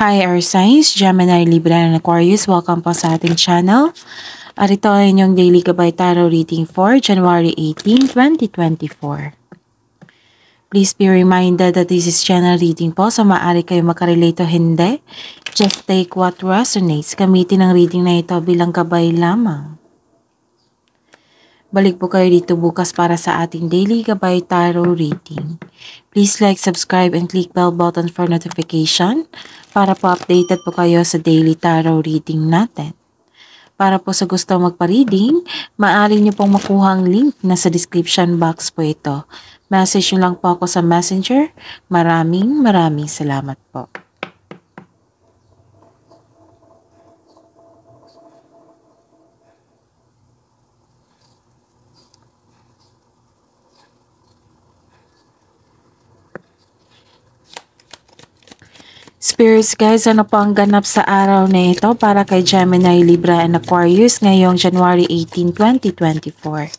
Hi, Earth Signs, Gemini, Libra, and Aquarius. Welcome po sa ating channel. At ito ay inyong Daily Gabay Tarot Reading for January 18, 2024. Please be reminded that this is channel reading po, so maaari kayo makarelate o hindi. Just take what resonates. Gamitin ang reading na ito bilang gabay lamang. Balik po kayo dito bukas para sa ating Daily Gabay Tarot Reading. Please like, subscribe, and click bell button for notification para po updated po kayo sa Daily Tarot Reading natin. Para po sa gusto magpa-reading, maaari niyo pong makuha ang link na sa description box po ito. Message niyo lang po ako sa Messenger. Maraming salamat po. Spirits guys, ano po ang ganap sa araw na ito para kay Gemini, Libra, and Aquarius ngayong January 18, 2024?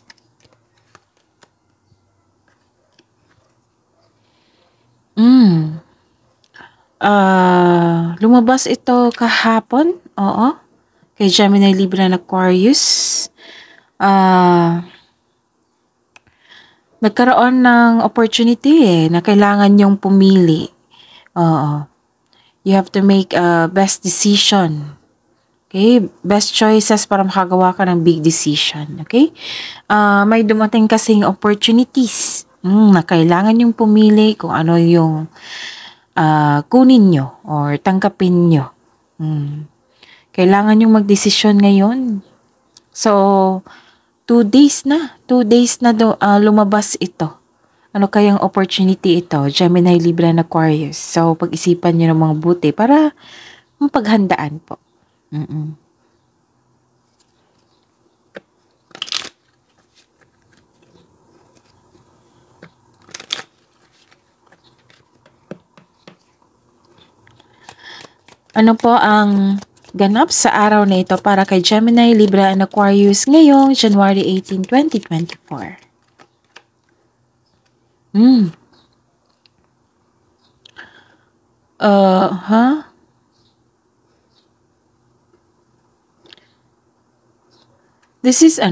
Lumabas ito kahapon, oo, kay Gemini, Libra, and Aquarius. Nagkaroon ng opportunity na kailangan yung pumili. Oo. You have to make a best decision. Okay? Best choices para makagawa ka ng big decision. Okay? May dumating kasing opportunities na kailangan yung pumili kung ano yung kunin nyo or tangkapin nyo. Kailangan yung magdesisyon ngayon. So, 2 days na lumabas ito. Ano kayang opportunity ito? Gemini, Libra, and Aquarius. So, pag-isipan nyo ng mga buti para mapaghandaan po. Ano po ang ganap sa araw na ito para kay Gemini, Libra, and Aquarius ngayong January 18, 2024? This is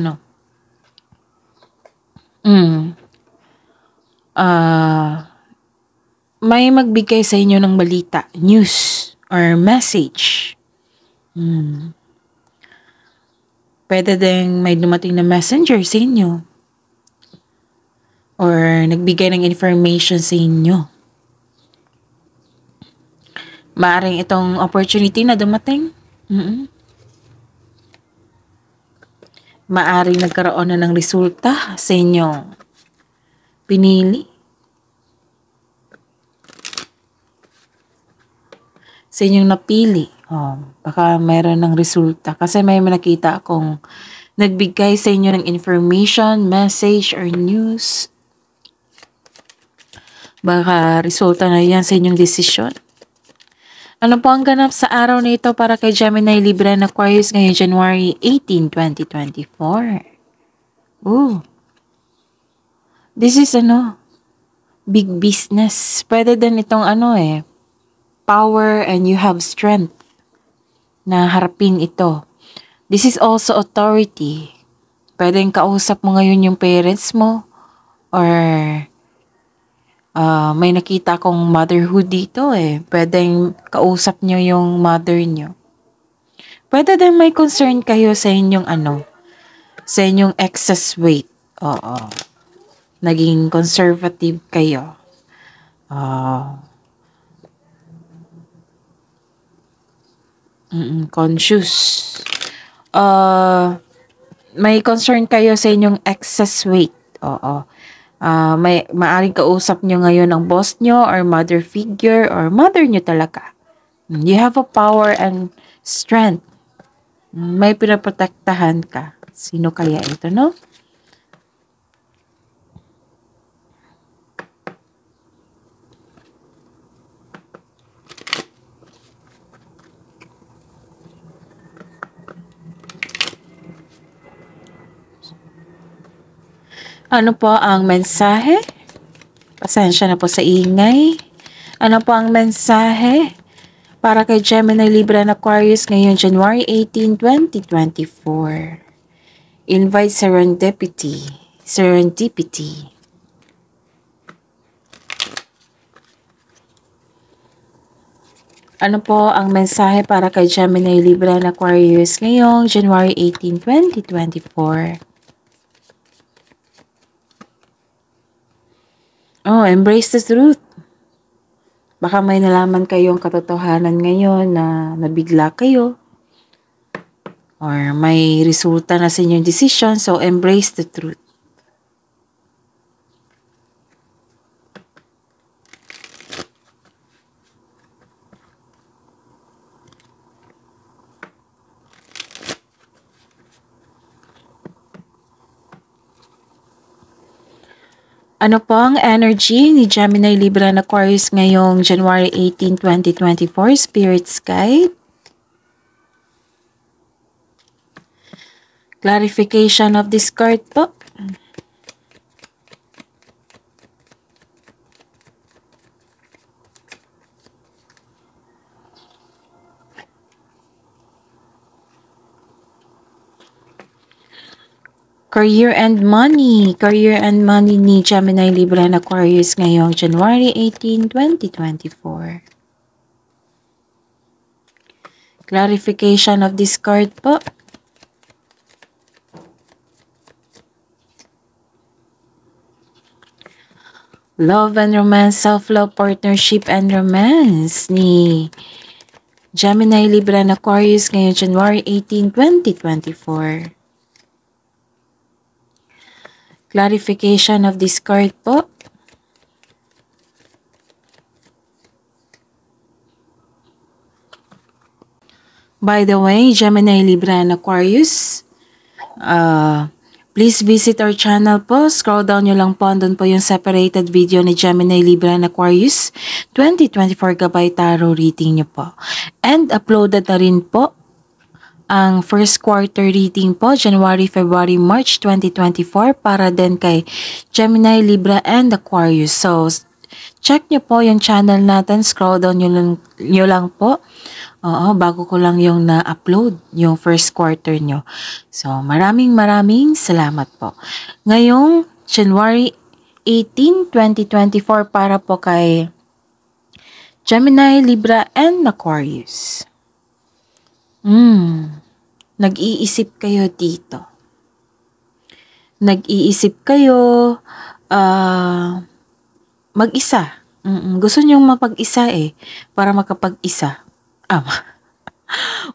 may magbigay sa inyo ng balita, news, or message. Pwede din may dumating na messenger sa inyo. Or nagbigay ng information sa inyo. Maaring itong opportunity na dumating. Maaring nagkaroon na ng resulta sa inyong pinili. Sa inyong napili. Baka mayroon ng resulta. Kasi may nakita akong nagbigay sa inyo ng information, message, or news. Baka resulta na yan sa inyong desisyon. Ano po ang ganap sa araw na ito para kay Gemini, Libra, and Aquarius ngayong January 18, 2024? This is big business. Pwede din itong power and you have strength na harapin ito. This is also authority. Pwedeng kausap mo ngayon yung parents mo or may nakita akong motherhood dito Pwedeng kausap nyo yung mother nyo. Pwede din may concern kayo sa inyong sa inyong excess weight. Naging conservative kayo. Conscious. May concern kayo sa inyong excess weight. May maaring kausap nyo ngayon ang boss nyo or mother figure or mother nyo talaga. You have a power and strength. May pinaprotektahan ka. Sino kaya ito, no? Ano po ang mensahe? Pasensya na po sa ingay. Ano po ang mensahe Para kay Gemini, Libra, and Aquarius ngayon, January 18, 2024. Invite serendipity. Serendipity. Ano po ang mensahe para kay Gemini, Libra, and Aquarius ngayong January 18, 2024? Oh, embrace the truth. Baka may nalaman kayong katotohanan ngayon na nabigla kayo. Or may resulta na sa inyong decision, so embrace the truth. Ano po ang energy ni Gemini, Libra, and Aquarius ngayong January 18, 2024? Spirit's Guide. Clarification of this card po. Career and money. Career and money ni Gemini, Libra, and Aquarius ngayong January 18, 2024. Clarification of this card po. Love and romance, self-love, partnership, and romance ni Gemini, Libra, and Aquarius ngayong January 18, 2024. Clarification of this card po. By the way, Gemini, Libra, and Aquarius, please visit our channel po. Scroll down nyo lang po. Andun po yung separated video ni Gemini, Libra, and Aquarius 2024 gabay tarot reading nyo po. And uploaded na rin po ang first quarter reading po, January, February, March 2024 para din kay Gemini, Libra, and Aquarius. So, check nyo po yung channel natin. Scroll down nyo lang po. Oo, bago ko lang yung na-upload, yung first quarter nyo. So, maraming salamat po. Ngayong January 18, 2024 para po kay Gemini, Libra, and Aquarius. Nag-iisip kayo dito. Nag-iisip kayo mag-isa. Gusto nyong mapag-isa para makapag-isa.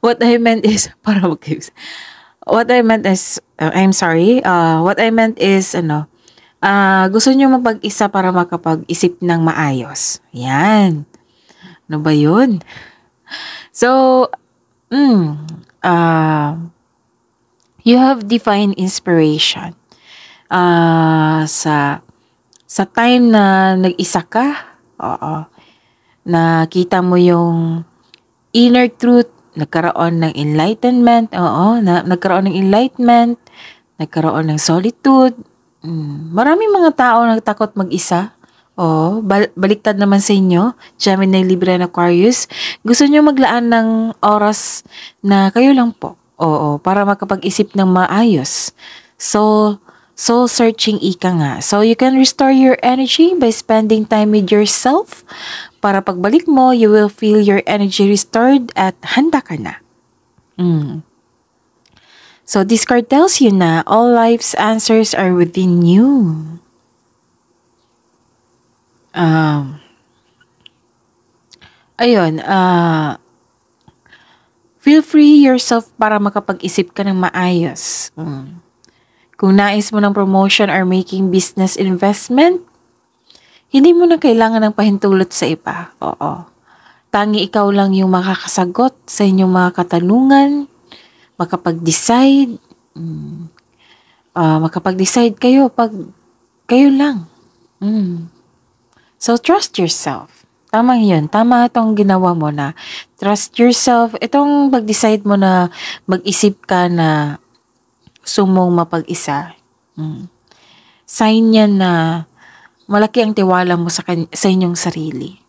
What I meant is para mag-isa. What I meant is I'm sorry. What I meant is gusto nyo mapag-isa para makapag-isip ng maayos. Yan. Ano ba yun? So, you have divine inspiration. Sa time na nag-isa ka, nakita mo yung inner truth, nagkaroon ng enlightenment, nagkaroon ng enlightenment, nagkaroon ng solitude. Maraming mga tao nagtakot mag-isa. Baliktad naman sa inyo, Gemini, Libra, and Aquarius. Gusto nyo maglaan ng oras na kayo lang po. Para makapag-isip ng maayos. Soul searching ika nga. So, you can restore your energy by spending time with yourself. Para pagbalik mo, you will feel your energy restored at handa ka na. So, this card tells you na all life's answers are within you. Feel free yourself para makapag-isip ka ng maayos. Kung nais mo ng promotion or making business investment, hindi mo na kailangan ng pahintulot sa iba. Tangi ikaw lang yung makakasagot sa inyong mga katanungan, makapag-decide. Makapag-decide kayo pag kayo lang. So, trust yourself. Tama yun. Tama itong ginawa mo na trust yourself. Itong mag-decide mo na mag-isip ka na gusto mong mapag-isa. Sign yan na malaki ang tiwala mo sa inyong sarili.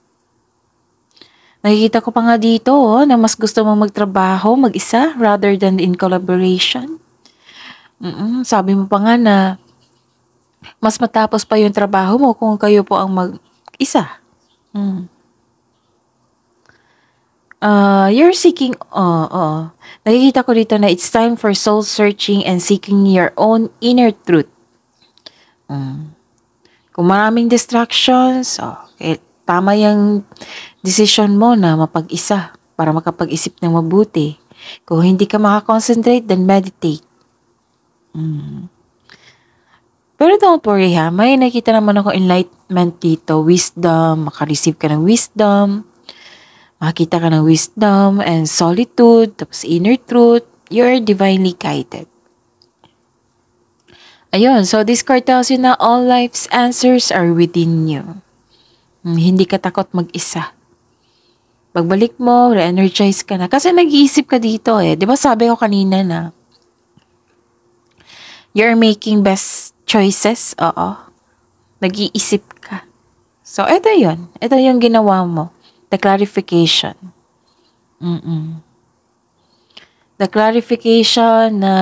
Nakikita ko pa nga dito na mas gusto mong magtrabaho mag-isa rather than in collaboration. Sabi mo pa nga na mas matapos pa yung trabaho mo kung kayo po ang mag-isa. You're seeking, nakikita ko dito na it's time for soul searching and seeking your own inner truth. Kung maraming distractions, tama yung decision mo na mapag-isa para makapag-isip ng mabuti. Kung hindi ka makakonsentrate, then meditate. Pero don't worry ha, may nakita naman ako enlightenment dito, wisdom, makareceive ka ng wisdom, makakita ka ng wisdom and solitude, tapos inner truth, you're divinely guided. Ayun, so this card tells you na all life's answers are within you. Hindi ka takot mag-isa. Pagbalik mo, re-energize ka na. Kasi nag-iisip ka dito eh. Di ba sabi ko kanina na you're making best choices? Oo. Nag-iisip ka. So, ito yun. Ito yung ginawa mo. The clarification. The clarification na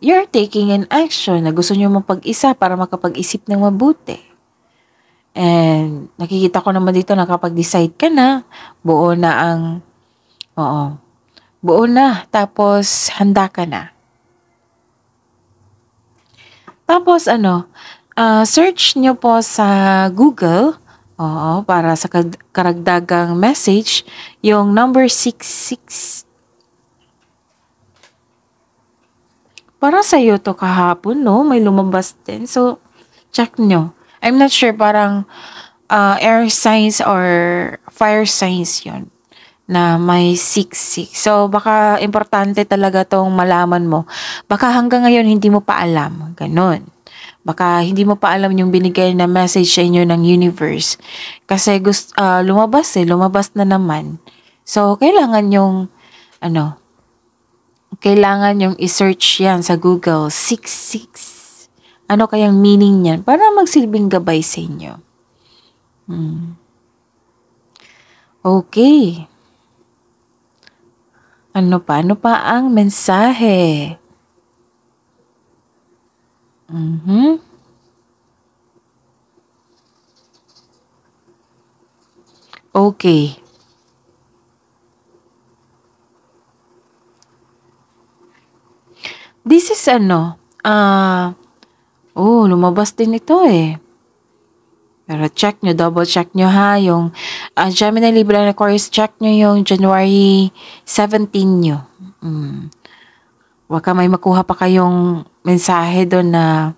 you're taking an action na gusto nyo mapag-isa para makapag-isip ng mabuti. And nakikita ko naman dito na kapag decide ka na, buo na, tapos handa ka na. Tapos search nyo po sa Google, para sa karagdagang message, yung number 66. Para sa'yo to kahapon, no? May lumabas din. So, check nyo. I'm not sure, parang air signs or fire signs yon na may 66. So, baka importante talaga tong malaman mo. Baka hanggang ngayon hindi mo pa alam. Ganon. Baka hindi mo pa alam yung binigay na message sa inyo ng universe. Kasi lumabas na naman. So, kailangan yung i-search yan sa Google, 66. Ano kayang meaning niyan? Para magsilbing gabay sa inyo. Okay. Ano pa ang mensahe? Okay. This is lumabas din ito eh. Pero double check nyo ha, yung Gemini, Libra, and Aquarius, check nyo yung January 17 nyo. Baka may makuha pa kayong mensahe doon na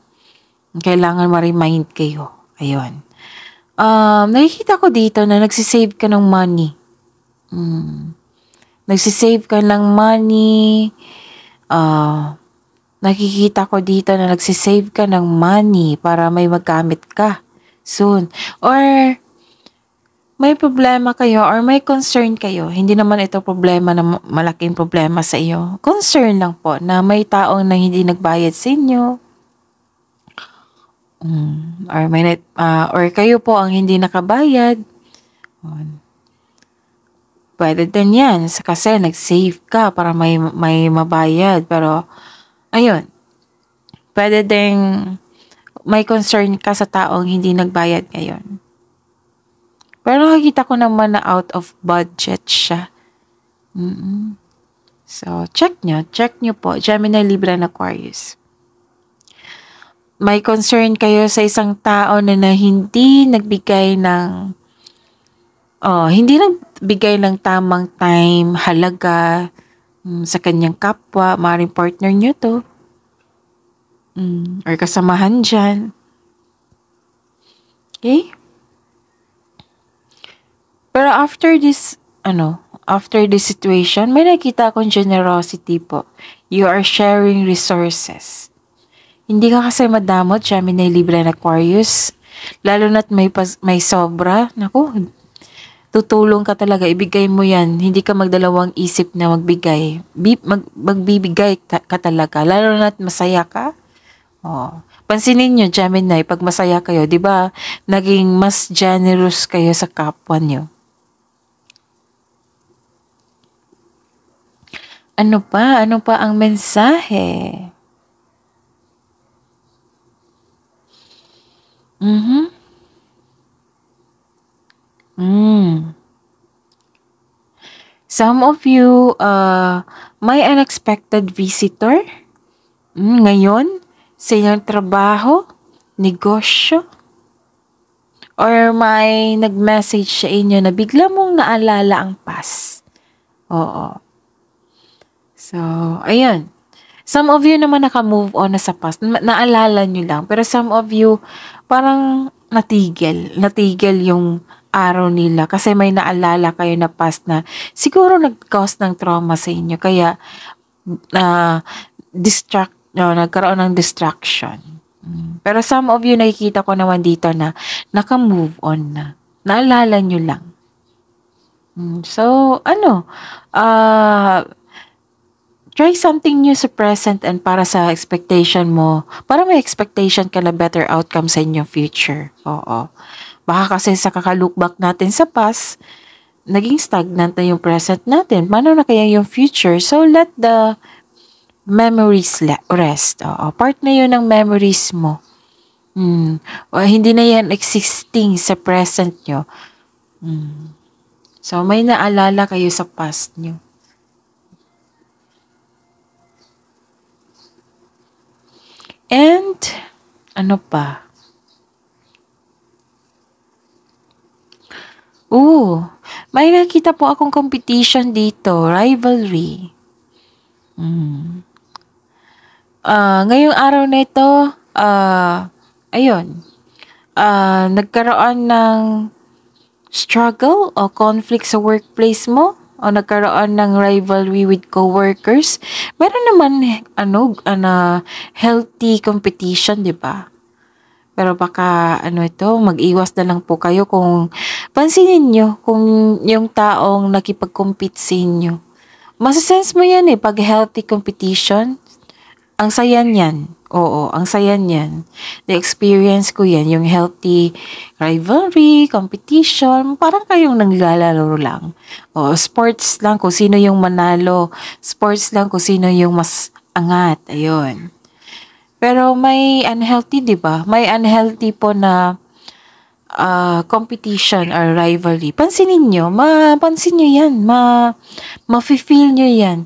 kailangan ma-remind kayo. Ayun. Nakikita ko dito na nagsisave ka ng money. Nagsisave ka ng money. Nakikita ko dito na nagsisave ka ng money para may magamit ka soon. Or may problema kayo or may concern kayo. Hindi naman ito problema na malaking problema sa iyo. Concern lang po na may taong na hindi nagbayad sa inyo. Or kayo po ang hindi nakabayad. Pwede din yan kasi nag-save ka para may mabayad. Pero ayun, pwede ding may concern ka sa taong hindi nagbayad ngayon. Pero nakikita ko naman na out of budget siya. So, check nyo po, Gemini, Libra, and Aquarius. May concern kayo sa isang tao na hindi nagbigay ng tamang time, halaga, sa kanyang kapwa, maaaring partner nyo to. Or kasamahan dyan. Okay? Pero after this situation, may nakita akong generosity po. You are sharing resources. Hindi ka kasi madamot, Gemini, Libra, and Aquarius. Lalo na't may sobra. Naku, tutulong ka talaga, ibigay mo yan. Hindi ka magdalawang isip na magbigay. Magbibigay ka talaga. Lalo na't masaya ka. Pansinin nyo, Gemini, pag masaya kayo, di ba, naging mas generous kayo sa kapwa nyo. Ano pa? Ano pa ang mensahe? Mhm. Hmm. Some of you, may unexpected visitor ngayon sa inyong trabaho, negosyo, or may nag-message sa inyo na bigla mong naalala ang past. Oo. So, ayun. Some of you naman naka-move on na sa past. Naalala nyo lang. Pero some of you, parang natigil. Natigil yung araw nila. Kasi may naalala kayo na past na siguro nag-cause ng trauma sa inyo. Kaya, nagkaroon ng distraction. Pero some of you, nakikita ko naman dito na naka-move on na. Naalala nyo lang. So, try something new sa present and para sa expectation mo, para may expectation ka na better outcome sa inyong future. Oo. Baka kasi sa kaka-look back natin sa past, naging stagnant na yung present natin. Paano na kaya yung future? So, let the memories rest. Oo. Part na yun ng memories mo. Hindi na yan existing sa present nyo. So, may naalala kayo sa past nyo. And, ano pa? May nakita po akong competition dito, rivalry. Ngayong araw na ito, ayun, nagkaroon ng struggle o conflict sa workplace mo, o nagkaroon ng rivalry with coworkers. Meron naman, healthy competition, di ba? Pero baka, mag-iwas na lang po kayo kung pansinin nyo kung yung taong nakipag-compete sa inyo. Masasense mo yan pag healthy competition. Ang saya niyan. Oo, ang saya niyan. Na-experience ko yan, yung healthy rivalry, competition, parang kayong naglalaro lang. O, sports lang kung sino yung manalo. Sports lang kung sino yung mas angat. Ayun. Pero may unhealthy, di ba? May unhealthy po na competition or rivalry. Pansinin nyo, mapansin nyo yan. Ma-feel nyo yan.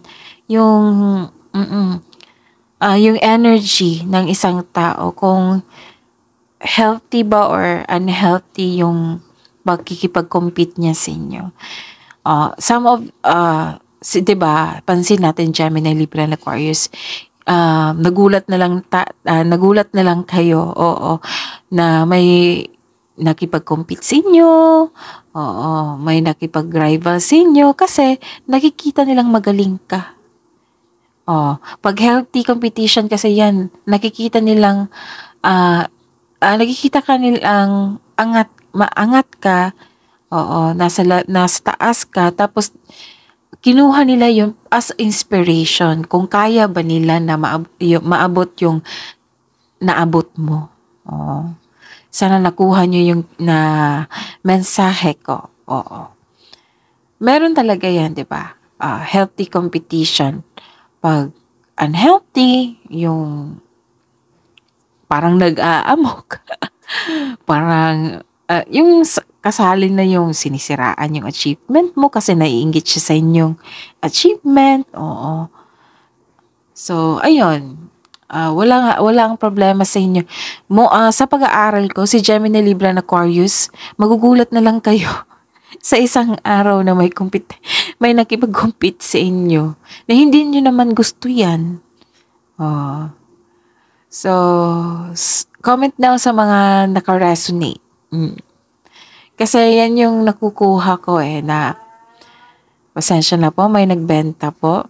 Yung energy ng isang tao, kung healthy ba or unhealthy yung pagkikipag-compete niya sa inyo. Diba, pansin natin Gemini, Libra, and Aquarius, nagulat na lang kayo, na may nakipag-compete sa inyo, may nakipag-rival sa inyo, kasi nakikita nilang magaling ka. Pag healthy competition kasi yan, nakikita ka nilang maangat ka, nasa taas ka, tapos kinuha nila yun as inspiration, kung kaya ba nila na maabot yung naabot mo. Sana nakuha nyo yung na mensahe ko. Meron talaga yan, di ba? Healthy competition. Pag unhealthy, yung parang nag-aamok. Parang, yung kasali na yung sinisiraan yung achievement mo kasi naiinggit siya sa inyong achievement. Oo. So, ayun. Walang problema sa inyo. Sa pag-aaral ko, si Gemini, Libra, and Aquarius, magugulat na lang kayo sa isang araw na may nakipag-compete sa inyo na hindi nyo naman gusto yan. So, comment down sa mga naka-resonate. Kasi yan yung nakukuha ko na pasensya na po, may nagbenta po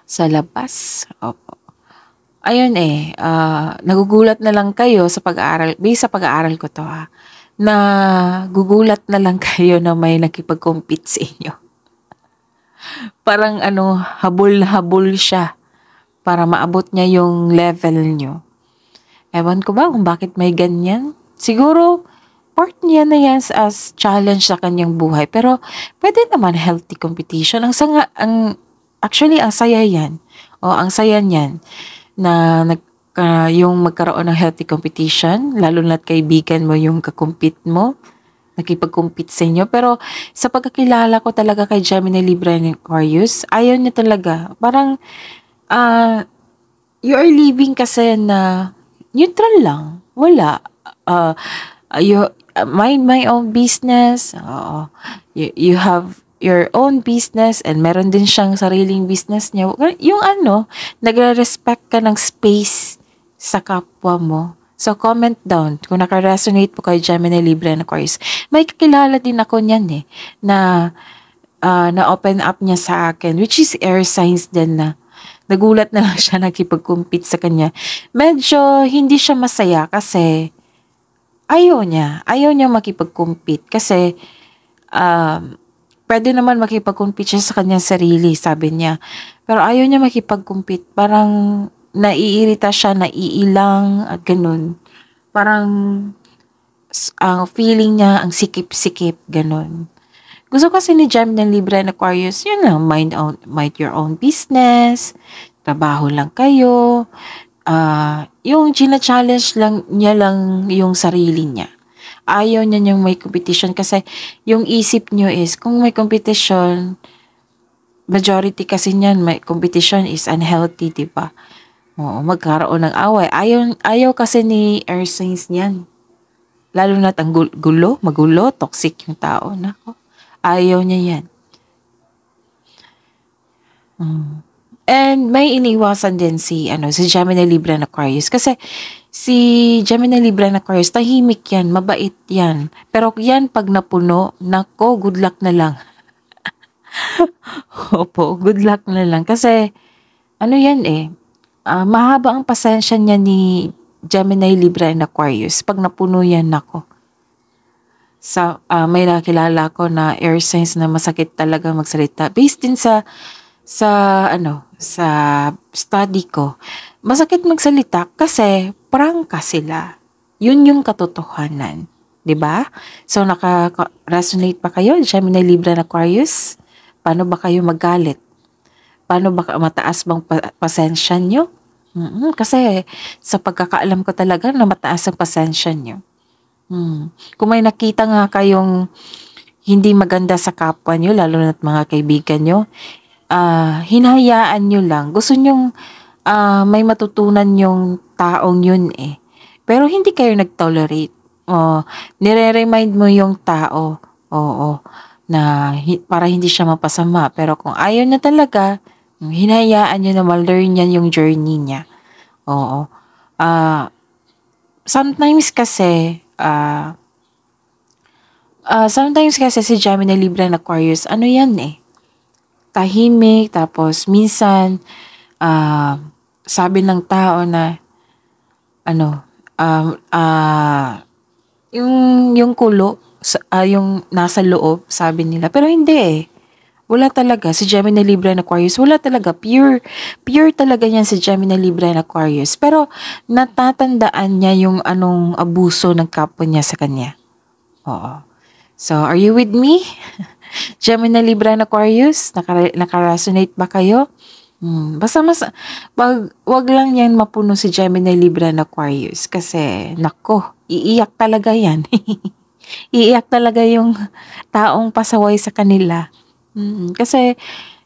sa labas. Opo. Ayun nagugulat na lang kayo sa pag-aaral, based sa pag-aaral ko to na gugulat na lang kayo na may nakipag-compete sa inyo. Parang habol siya para maabot niya yung level nyo. Ewan ko ba kung bakit may ganyan. Siguro, part niya na yan as challenge sa kanyang buhay. Pero, pwede naman healthy competition. Ang Actually, ang saya yan. O, ang saya niyan na yung magkaroon ng healthy competition, lalo na't kaibigan mo yung kakumpit mo, nakipag-compete sa inyo. Pero sa pagkakilala ko talaga kay Gemini, Libra, and Aquarius, ayaw niya talaga. Parang, you are living kasi na neutral lang. Wala. Uh, you mind my own business. You have your own business and meron din siyang sariling business niya. Yung nagre-respect ka ng space sa kapwa mo. So, comment down kung naka-resonate po kay Gemini, Libra, and Aquarius. May kakilala din ako niyan na-open up niya sa akin, which is air signs din na nagulat na lang siya nakipag-compete sa kanya. Medyo hindi siya masaya kasi ayaw niya makipag-compete kasi pwede naman makipag-compete siya sa kanyang sarili, sabi niya. Pero ayaw niya makipag-compete. Parang naiirita siya, naiilang at ganun. Parang ang feeling niya, ang sikip-sikip, ganun. Gusto kasi ni Gemini, Libra, and Aquarius, yun lang, mind your own business, trabaho lang kayo, yung challenge lang niya lang yung sarili niya. Ayaw niya yung may competition kasi yung isip niyo is, kung may competition, majority kasi niyan, may competition is unhealthy, diba? Oo, magkaroon ng away. Ayaw kasi ni air signs niyan. Lalo na ang magulo, toxic yung tao. Nako, ayaw niya yan. And may iniwasan din si Gemini, Libra, and Aquarius. Kasi si Gemini, Libra, and Aquarius, tahimik yan, mabait yan. Pero yan pag napuno, nako, good luck na lang. Opo, good luck na lang. Kasi, mahaba ang pasensya niya ni Gemini, Libra, and Aquarius. Pag napuno yan, nako. May nakilala ko na air signs na masakit talaga magsalita. Based din sa study ko, masakit magsalita kasi prangka sila. Yun yung katotohanan. 'Di ba? So, naka-resonate pa kayo, Gemini, Libra, and Aquarius? Paano ba kayo magalit? Paano ba mataas bang pasensya nyo? Kasi sa pagkakaalam ko talaga na mataas ang pasensya nyo. Kung may nakita nga kayong hindi maganda sa kapwa nyo, lalo na't mga kaibigan nyo, hinahayaan nyo lang. Gusto nyong may matutunan yung taong yun eh. Pero hindi kayo nag-tolerate. Nire-remind mo yung tao, na para hindi siya mapasama. Pero kung ayaw na talaga, hinahayaan nyo na ma-learn yan yung journey niya. Sometimes kasi si Gemini, Libra, and Aquarius, yan tahimik, tapos minsan, sabi ng tao na, yung kulo, yung nasa loob, sabi nila. Pero hindi wala talaga. Si Gemini, Libra, and Aquarius, wala talaga. Pure talaga yan si Gemini, Libra, and Aquarius. Pero natatandaan niya yung anong abuso ng kapwa niya sa kanya. Oo. So, are you with me? Gemini, Libra, and Aquarius, naka-resonate ba kayo? Basta wag lang yan mapuno si Gemini, Libra, and Aquarius. Kasi, nako, iiyak talaga yan. Iiyak talaga yung taong pasaway sa kanila. Kasi,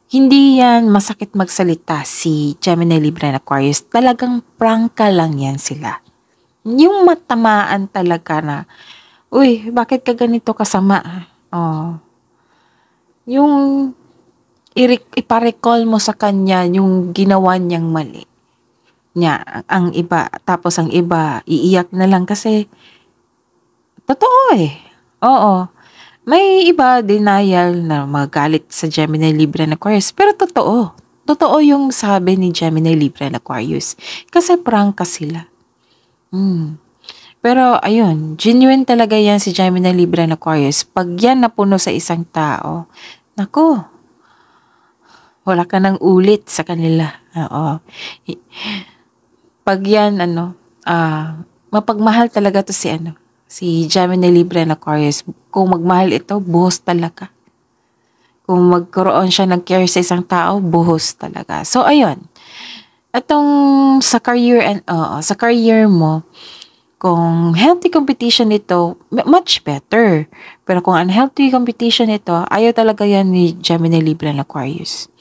hindi yan masakit magsalita si Gemini, Libra, and Aquarius. Talagang prangka lang yan sila. Yung matamaan talaga na, uy, bakit ka ganito kasama? Yung iparecall mo sa kanya yung ginawa niyang mali. Ang iba, tapos ang iba, iiyak na lang kasi, totoo Oo. May iba, denial na magalit sa Gemini, Libra, and Aquarius. Pero totoo. Totoo yung sabi ni Gemini, Libra, and Aquarius. Kasi prangka sila. Pero ayun, genuine talaga yan si Gemini, Libra, and Aquarius. Pag yan napuno sa isang tao, nako, wala ka nang ulit sa kanila. Oo. Pag yan, mapagmahal talaga to si Gemini, Libra, and Aquarius. Kung magmahal ito, buhos talaga. Kung magkaroon siya ng care sa isang tao, buhos talaga. So, ayun. Itong sa career sa career mo, kung healthy competition ito, much better. Pero kung unhealthy competition ito, ayaw talaga yan ni Gemini, Libra, and Aquarius.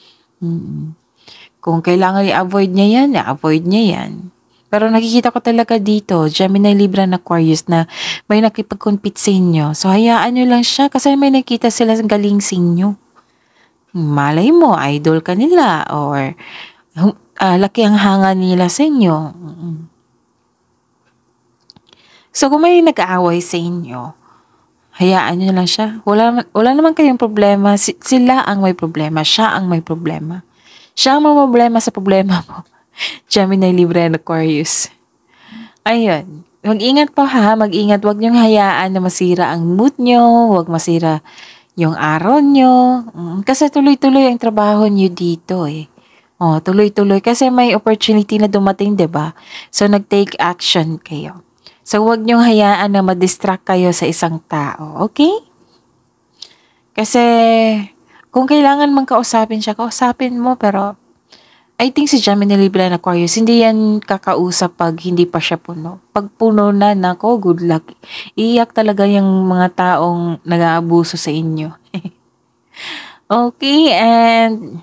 Kung kailangan i-avoid niya yan, i-avoid niya yan. Pero nakikita ko talaga dito, Gemini, Libra, and Aquarius na may nakipag-compete sa inyo. So, hayaan nyo lang siya kasi may nakita sila galing sa inyo. Malay mo, idol ka nila or laki ang hanga nila sa inyo. So, kung may nag-aaway sa inyo, hayaan nyo lang siya. Wala naman kayong problema. Sila ang may problema. Siya ang may problema. Siya ang may problema sa problema mo. Gemini, Libra, and Aquarius. Ayun. Mag-ingat po ha. Mag-ingat. Huwag niyong hayaan na masira ang mood nyo. Huwag masira yung araw nyo. Kasi tuloy-tuloy ang trabaho nyo dito eh. Tuloy-tuloy. Kasi may opportunity na dumating, 'di ba? So, nag-take action kayo. So, huwag niyong hayaan na ma-distract kayo sa isang tao. Okay? Kasi, kung kailangan mang kausapin siya, kausapin mo. Pero, I think si Gemini, Libra, and Aquarius, hindi yan kakausap pag hindi pa siya puno. Pag puno na, nako, good luck. Iiyak talaga yung mga taong nag-aabuso sa inyo. Okay, and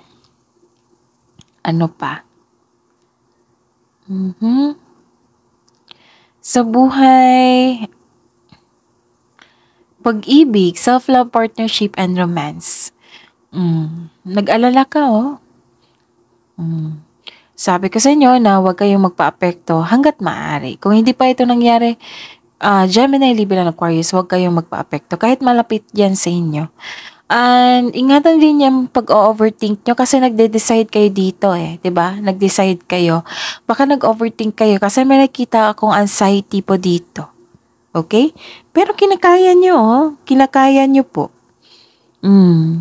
ano pa? Sa buhay, pag-ibig, self-love, partnership, and romance. Nag-alala ka, oh. Sabi ko sa inyo na huwag kayong magpa-apekto hanggat maaari. Kung hindi pa ito nangyari, Gemini, Libra, and Aquarius, huwag kayong magpa-apekto kahit malapit yan sa inyo. And ingatan din yung pag-overthink nyo kasi nagde-decide kayo dito eh, 'di ba? Nag-decide kayo. Baka nag-overthink kayo kasi may nakita akong anxiety po dito. Okay? Pero kinakaya nyo, oh. Kinakaya nyo po.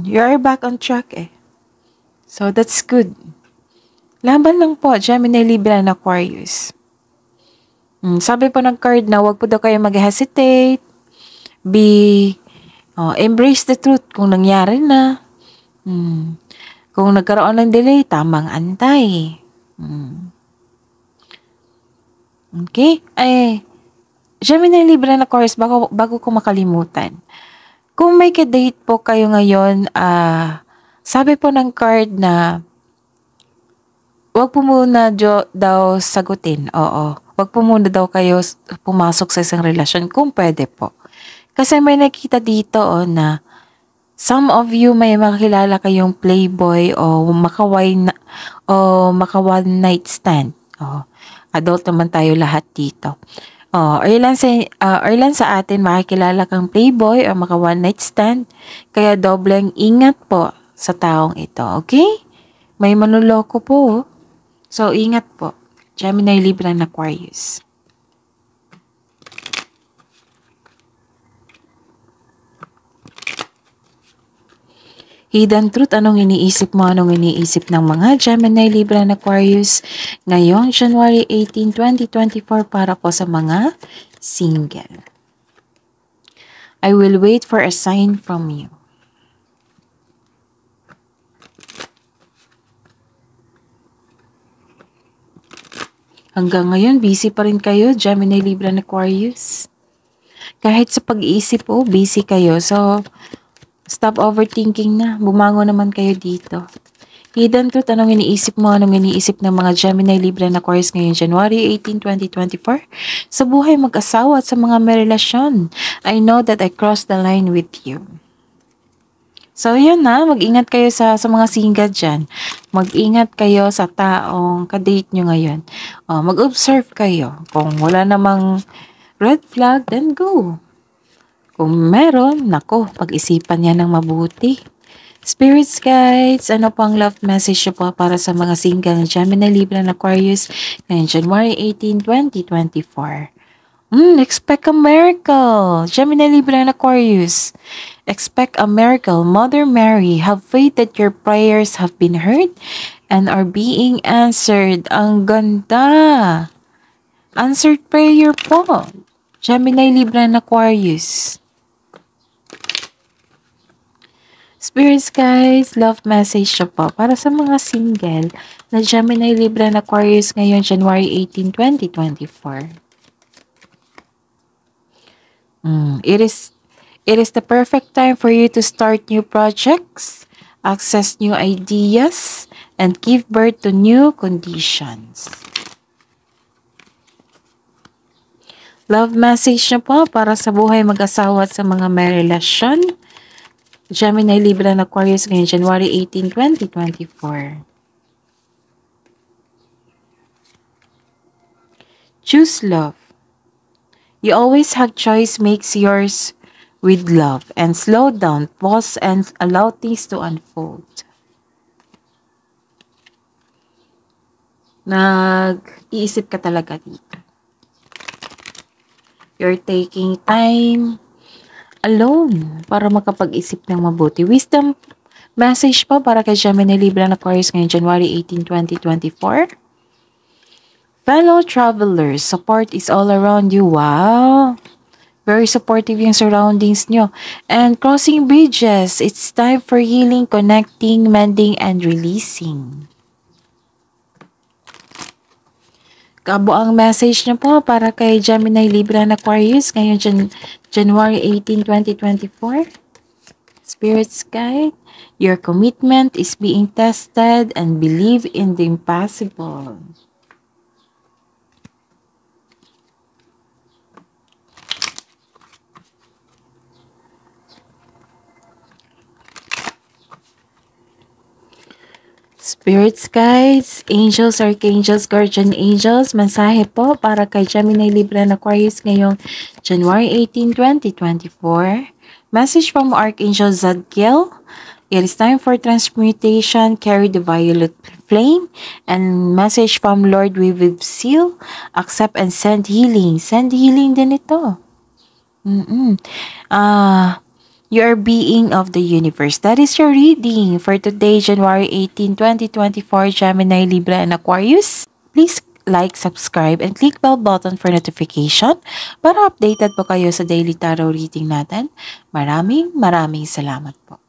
You are back on track eh. So that's good. Laban lang po, Gemini, Libra, and Aquarius. Sabi po ng card na huwag po daw kayo mag-hesitate. Embrace the truth kung nangyari na. Kung nagkaroon ng delay, tamang antay. Okay? Gemini, Libra, and Aquarius, bago ko makalimutan. Kung may ka-date po kayo ngayon, sabi po ng card na wag po muna daw sagutin. Oo. Wag po muna daw kayo pumasok sa isang relasyon kung pwede po. Kasi may nakita dito na some of you may makakilala kayong playboy o maka one night stand. Adult naman tayo lahat dito. Or ilan sa atin makikilala kang playboy o maka one night stand. Kaya dobleng ingat po sa taong ito. Okay? May manloloko po. So, ingat po. Gemini, Libra, and Aquarius. Hidden truth, anong iniisip mo? Anong iniisip ng mga Gemini, Libra, and Aquarius ngayong January 18, 2024 para po sa mga single. I will wait for a sign from you. Hanggang ngayon, busy pa rin kayo, Gemini, Libra, and Aquarius. Kahit sa pag-iisip po, busy kayo. So, stop overthinking na. Bumango naman kayo dito. Hidden truth, anong iniisip mo? Anong iniisip ng mga Gemini, Libra, and Aquarius ngayong January 18, 2024? Sa buhay mag-asawa at sa mga may relasyon. I know that I crossed the line with you. So, yun na. Mag-ingat kayo sa mga single dyan. Mag-ingat kayo sa taong kadate nyo ngayon. Mag-observe kayo. Kung wala namang red flag, then go. Kung meron, nako, pag-isipan niya ng mabuti. Spirits guides, ano pang love message po para sa mga single na Gemini, Libra, and Aquarius ngayong January 18, 2024? Expect a miracle. Gemini, Libra, and Aquarius. Expect a miracle. Mother Mary, have faith that your prayers have been heard and are being answered. Ang ganda. Answered prayer po. Gemini, Libra, and Aquarius. Spirits guys, love message siya po para sa mga single na Gemini, Libra, and Aquarius ngayon January 18, 2024. It is the perfect time for you to start new projects, access new ideas, and give birth to new conditions. Love message niyo po para sa buhay mag-asawa at sa mga may relasyon. Gemini, Libra, and Aquarius ngayon January 18, 2024. Choose love. You always have choice makes yours with love. And slow down, pause, and allow things to unfold. Nag-iisip ka talaga dito. You're taking time alone para makapag-isip ng mabuti. Wisdom message pa para kay Gemini, Libra, and Aquarius ngayon January 18, 2024. Fellow travelers, support is all around you. Wow! Very supportive yung surroundings nyo. And crossing bridges, it's time for healing, connecting, mending, and releasing. Kabo ang message nyo po para kay Gemini, Libra, and Aquarius ngayon January 18, 2024. Spirits guide, your commitment is being tested and believe in the impossible. Spirits guides, angels, archangels, guardian angels, mensahe po para kay Gemini, Libra, and Aquarius ngayong January 18, 2024. Message from Archangel Zadkiel. It is time for transmutation, carry the violet flame. And message from Lord with seal, accept and send healing. Send healing din ito. You are being of the universe. That is your reading for today, January 18, 2024, Gemini, Libra, and Aquarius. Please like, subscribe, and click bell button for notification para updated po kayo sa daily tarot reading natin. Maraming salamat po.